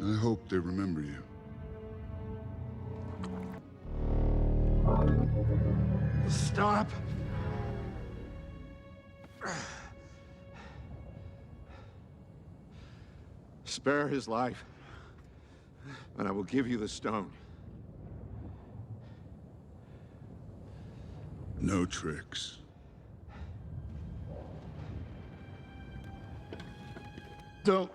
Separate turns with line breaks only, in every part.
I hope they remember you.
Stop! Spare his life, and I will give you the stone.
No tricks.
Don't.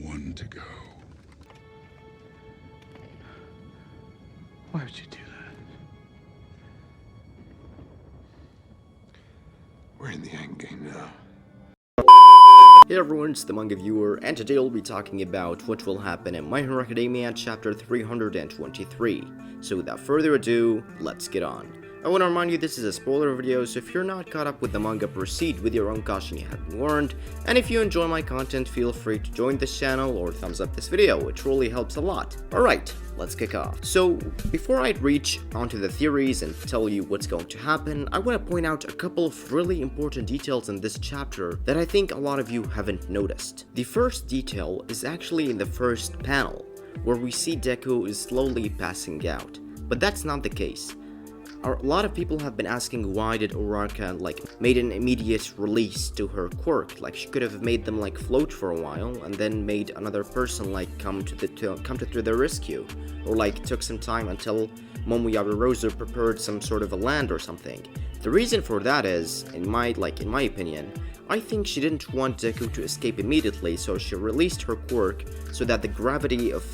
One to go.
Why would you do that? We're in the end game now.
Hey everyone, it's the manga viewer, and today we'll be talking about what will happen in My Hero Academia chapter 323. So without further ado, let's get on. I want to remind you this is a spoiler video, so if you're not caught up with the manga, proceed with your own caution, you have been warned. And if you enjoy my content, feel free to join this channel or thumbs up this video, it really helps a lot. Alright, let's kick off. So, before I reach onto the theories and tell you what's going to happen, I want to point out a couple of really important details in this chapter that I think a lot of you haven't noticed. The first detail is actually in the first panel, where we see Deku is slowly passing out. But that's not the case. A lot of people have been asking why did Uraraka made an immediate release to her quirk. She could have made them float for a while and then made another person come to their rescue, or took some time until Momoyabe Rosa prepared some sort of a land or something. The reason for that is, in my opinion, I think she didn't want Deku to escape immediately, so she released her quirk so that the gravity of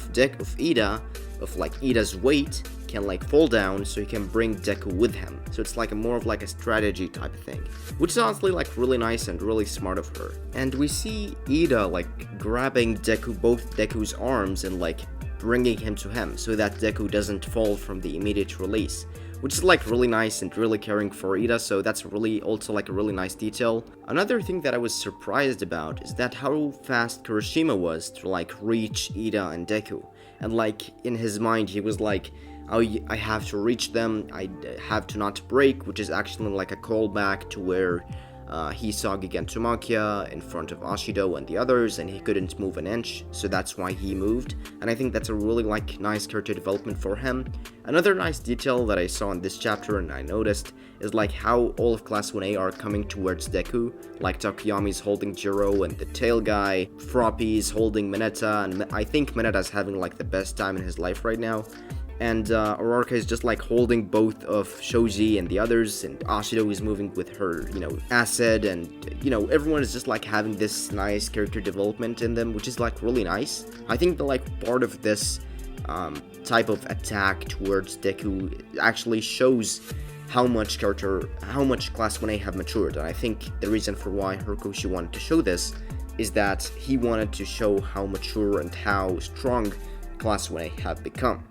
Ida's weight can fall down so he can bring Deku with him. So it's more of a strategy type of thing, which is honestly really nice and really smart of her. And we see Ida grabbing both Deku's arms and bringing him to him so that Deku doesn't fall from the immediate release, which is really nice and really caring for Ida, so that's really also a really nice detail. Another thing that I was surprised about is that how fast Kirishima was to reach Ida and Deku, and in his mind he was oh, I have to reach them, I have to not break, which is actually a callback to where he saw Gigantomachia in front of Ashido and the others, and he couldn't move an inch, so that's why he moved, and I think that's a really nice character development for him. Another nice detail that I saw in this chapter and I noticed is how all of Class 1A are coming towards Deku, Takoyami's holding Jiro and the tail guy, Froppy's holding Mineta, and I think Mineta's having the best time in his life right now. And Uraraka is just holding both of Shoji and the others, and Ashido is moving with her, Acid, and everyone is just having this nice character development in them, which is really nice. I think the part of this type of attack towards Deku actually shows how much Class 1A have matured, and I think the reason for why Horikoshi wanted to show this is that he wanted to show how mature and how strong Class 1A have become.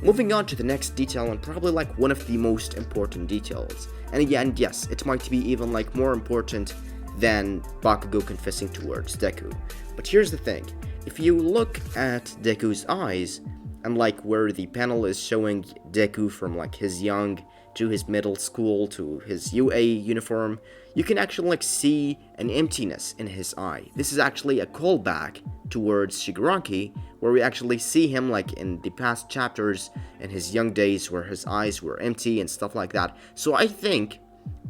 Moving on to the next detail, and probably one of the most important details, and yes, it might be even more important than Bakugo confessing towards Deku. But here's the thing, if you look at Deku's eyes, and where the panel is showing Deku from his young to his middle school to his UA uniform, you can actually see an emptiness in his eye. This is actually a callback towards Shigaraki, where we actually see him in the past chapters in his young days where his eyes were empty and stuff like that. So I think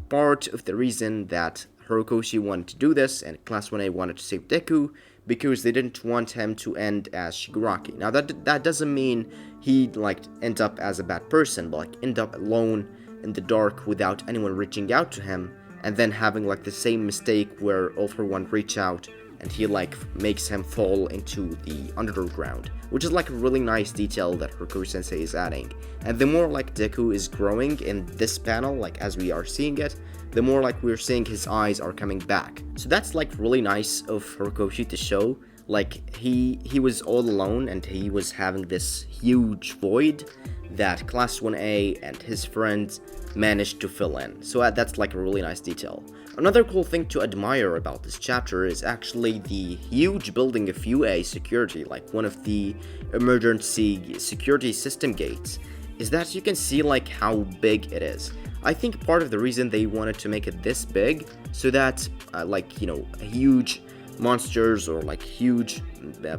part of the reason that Horikoshi wanted to do this and Class 1A wanted to save Deku because they didn't want him to end as Shigaraki. Now that doesn't mean he'd end up as a bad person, but end up alone in the dark without anyone reaching out to him, and then having the same mistake where All For One reach out and he makes him fall into the underground, which is a really nice detail that Horikoshi Sensei is adding. And the more Deku is growing in this panel, as we are seeing it, the more like we're seeing his eyes are coming back. So that's like really nice of Horikoshi to show. Like he was all alone and he was having this huge void that Class 1A and his friends managed to fill in. So that's like a really nice detail. Another cool thing to admire about this chapter is actually the huge building of UA security, like one of the emergency security system gates, is that you can see like how big it is. I think part of the reason they wanted to make it this big so that huge monsters or like huge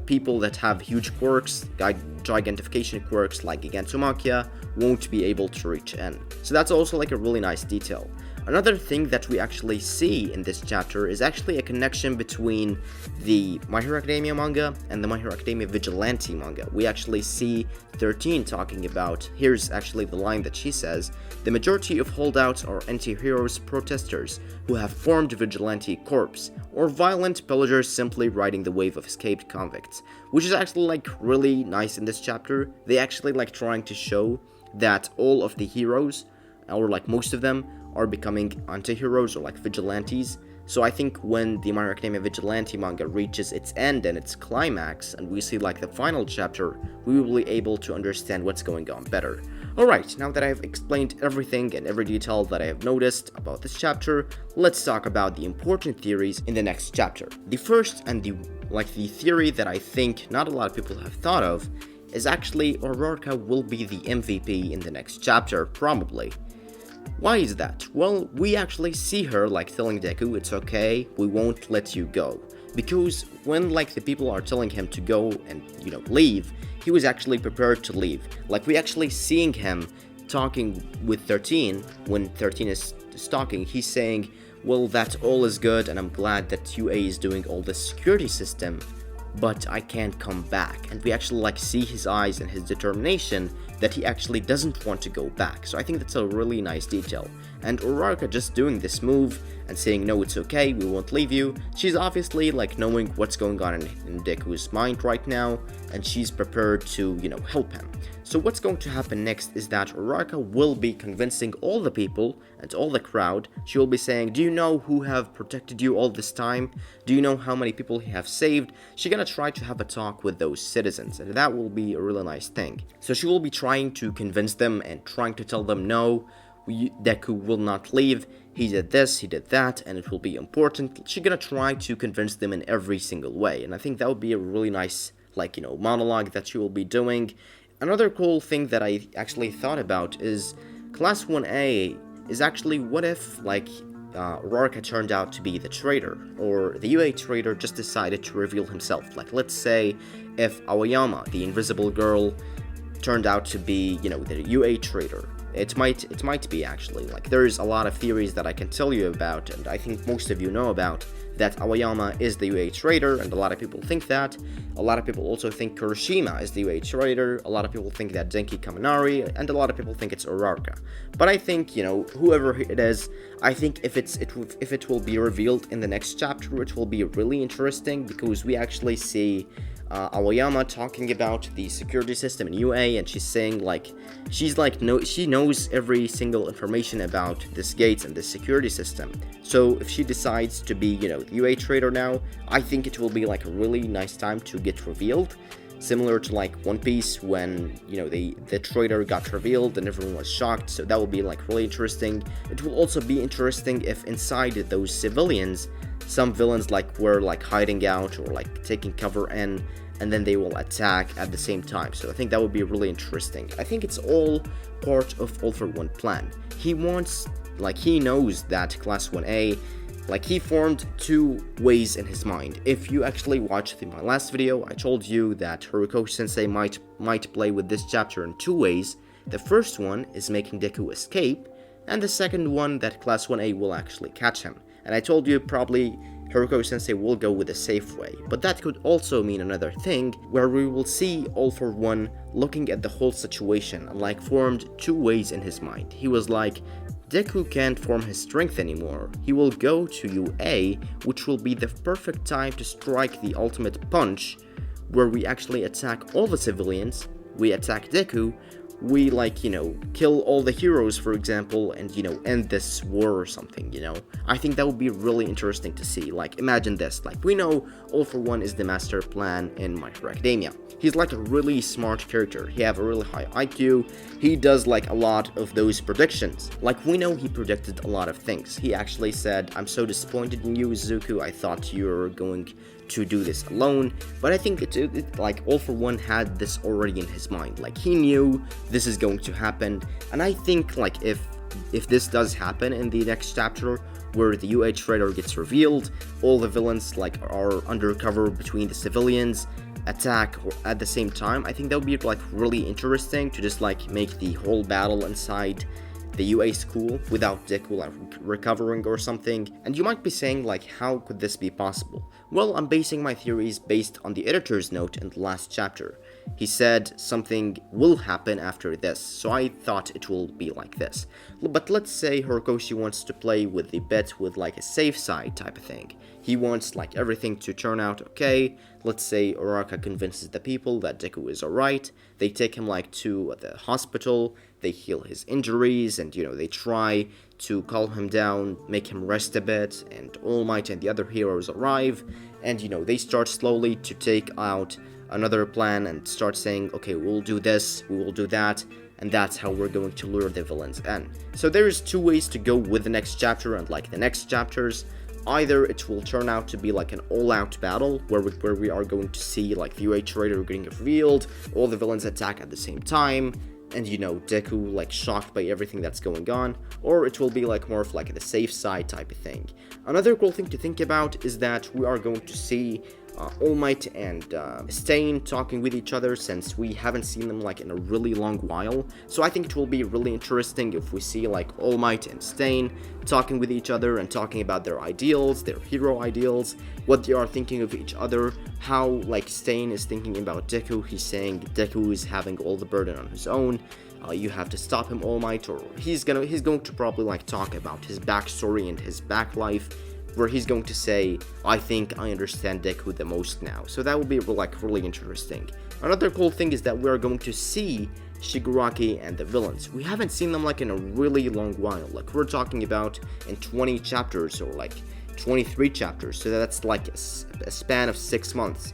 people that have huge quirks, gigantification quirks like Gigantomachia, won't be able to reach in. So that's also like a really nice detail. Another thing that we actually see in this chapter is actually a connection between the My Hero Academia manga and the My Hero Academia Vigilante manga. We actually see 13 talking about, here's actually the line that she says, the majority of holdouts are anti-heroes protesters who have formed vigilante corps, or violent pillagers simply riding the wave of escaped convicts, which is actually like really nice in this chapter. They actually like trying to show that all of the heroes, or like most of them, are becoming anti-heroes or like vigilantes. So I think when the My Hero Academia Vigilante manga reaches its end and its climax, and we see like the final chapter, we will be able to understand what's going on better. Alright, now that I've explained everything and every detail that I have noticed about this chapter, let's talk about the important theories in the next chapter. The first and the theory that I think not a lot of people have thought of is actually Uraraka will be the MVP in the next chapter, probably. Why is that? Well, we actually see her like telling Deku, it's okay, we won't let you go. Because when like the people are telling him to go and, leave, he was actually prepared to leave. Like we actually seeing him talking with 13, when 13 is talking, he's saying, well, that all is good and I'm glad that UA is doing all this security system, but I can't come back. And we actually like see his eyes and his determination that he actually doesn't want to go back. So I think that's a really nice detail. And Uraraka just doing this move and saying, no, it's okay, we won't leave you. She's obviously like knowing what's going on in Deku's mind right now, and she's prepared to, help him. So what's going to happen next is that Uraraka will be convincing all the people and all the crowd. She will be saying, do you know who have protected you all this time? Do you know how many people he have saved? She's gonna try to have a talk with those citizens, and that will be a really nice thing. So she will be trying to convince them and trying to tell them, no, Deku will not leave, he did this, he did that, and it will be important. She's gonna try to convince them in every single way, and I think that would be a really nice, monologue that she will be doing. Another cool thing that I actually thought about is Class 1A is actually, what if, Uraraka turned out to be the traitor, or the UA traitor just decided to reveal himself. Like, let's say if Aoyama, the invisible girl, turned out to be, the UA traitor. It might be actually. Like, there's a lot of theories that I can tell you about, and I think most of you know about, that Aoyama is the UA traitor, and a lot of people think that. A lot of people also think Kurashima is the UA traitor. A lot of people think that Denki Kaminari, and a lot of people think it's Uraraka. But I think, whoever it is, I think if it will be revealed in the next chapter, it will be really interesting, because we actually see Aoyama talking about the security system in UA, and she's saying she knows every single information about this gates and this security system. So if she decides to be, the UA traitor now, I think it will be like a really nice time to get revealed. Similar to like One Piece when, the traitor got revealed and everyone was shocked, so that will be like really interesting. It will also be interesting if inside those civilians, some villains were hiding out or taking cover in, and then they will attack at the same time. So I think that would be really interesting. I think it's all part of All for One plan. He wants, he knows that Class 1A, he formed two ways in his mind. If you actually watched my last video, I told you that Horikoshi-sensei might play with this chapter in two ways. The first one is making Deku escape, and the second one that Class 1A will actually catch him. And I told you probably Horikoshi-sensei will go with a safe way, but that could also mean another thing, where we will see All for One looking at the whole situation and formed two ways in his mind. He was like, Deku can't form his strength anymore. He will go to UA, which will be the perfect time to strike the ultimate punch, where we actually attack all the civilians, we attack Deku, we like, kill all the heroes, for example, and, end this war or something. I think that would be really interesting to see. Like, imagine this, like, we know All for One is the master plan in My Hero Academia. He's like a really smart character. He have a really high IQ. He does like a lot of those predictions. Like, we know he predicted a lot of things. He actually said, I'm so disappointed in you, Izuku. I thought you were going to do this alone. But I think like All for One had this already in his mind. Like, he knew this is going to happen. And I think like if this does happen in the next chapter, where the UA Trader gets revealed, all the villains like are undercover between the civilians, attack at the same time, I think that would be like really interesting to just like make the whole battle inside the UA school without Deku like recovering or something. And you might be saying like, how could this be possible? Well, I'm basing my theories based on the editor's note in the last chapter. He said something will happen after this, so I thought it will be like this. But let's say Horikoshi wants to play with the bet with like a safe side type of thing. He wants like everything to turn out okay. Let's say Uraraka convinces the people that Deku is alright. They take him like to the hospital, they heal his injuries, and they try to calm him down, make him rest a bit, and All Might and the other heroes arrive, and they start slowly to take out another plan and start saying, okay, we'll do this, we will do that, and that's how we're going to lure the villains in. So there's two ways to go with the next chapter and like the next chapters. Either it will turn out to be like an all-out battle where we are going to see like the UA Trader getting revealed, all the villains attack at the same time, and Deku like shocked by everything that's going on, or it will be like more of like the safe side type of thing. Another cool thing to think about is that we are going to see All Might and Stain talking with each other, since we haven't seen them like in a really long while. So I think it will be really interesting if we see like All Might and Stain talking with each other and talking about their ideals, their hero ideals, what they are thinking of each other, how like Stain is thinking about Deku. He's saying Deku is having all the burden on his own. You have to stop him, All Might, or he's going to probably like talk about his backstory and his back life, where he's going to say, I think I understand Deku the most now. So that will be like really interesting. Another cool thing is that we're going to see Shigaraki and the villains. We haven't seen them like in a really long while. Like, we're talking about in 20 chapters or like 23 chapters. So that's like a span of 6 months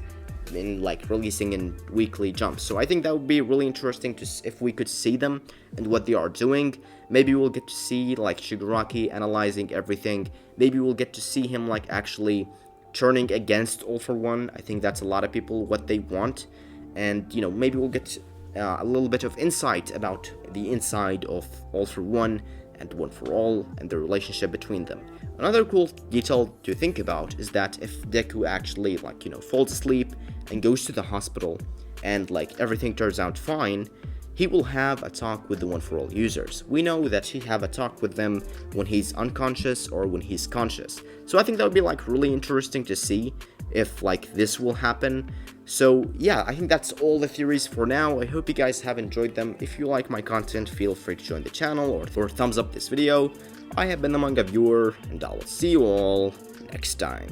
in like releasing in weekly jumps. So I think that would be really interesting to if we could see them and what they are doing. Maybe we'll get to see like Shigaraki analyzing everything. Maybe we'll get to see him like actually turning against All for One. I think that's a lot of people what they want. And maybe we'll get a little bit of insight about the inside of All for One and One for All and the relationship between them. Another cool detail to think about is that if Deku actually like falls asleep and goes to the hospital and like everything turns out fine, he will have a talk with the One for All users. We know that he have a talk with them when he's unconscious or when he's conscious. So I think that would be like really interesting to see if like this will happen. So yeah, I think that's all the theories for now. I hope you guys have enjoyed them. If you like my content, feel free to join the channel or thumbs up this video. I have been the manga viewer, and I will see you all next time.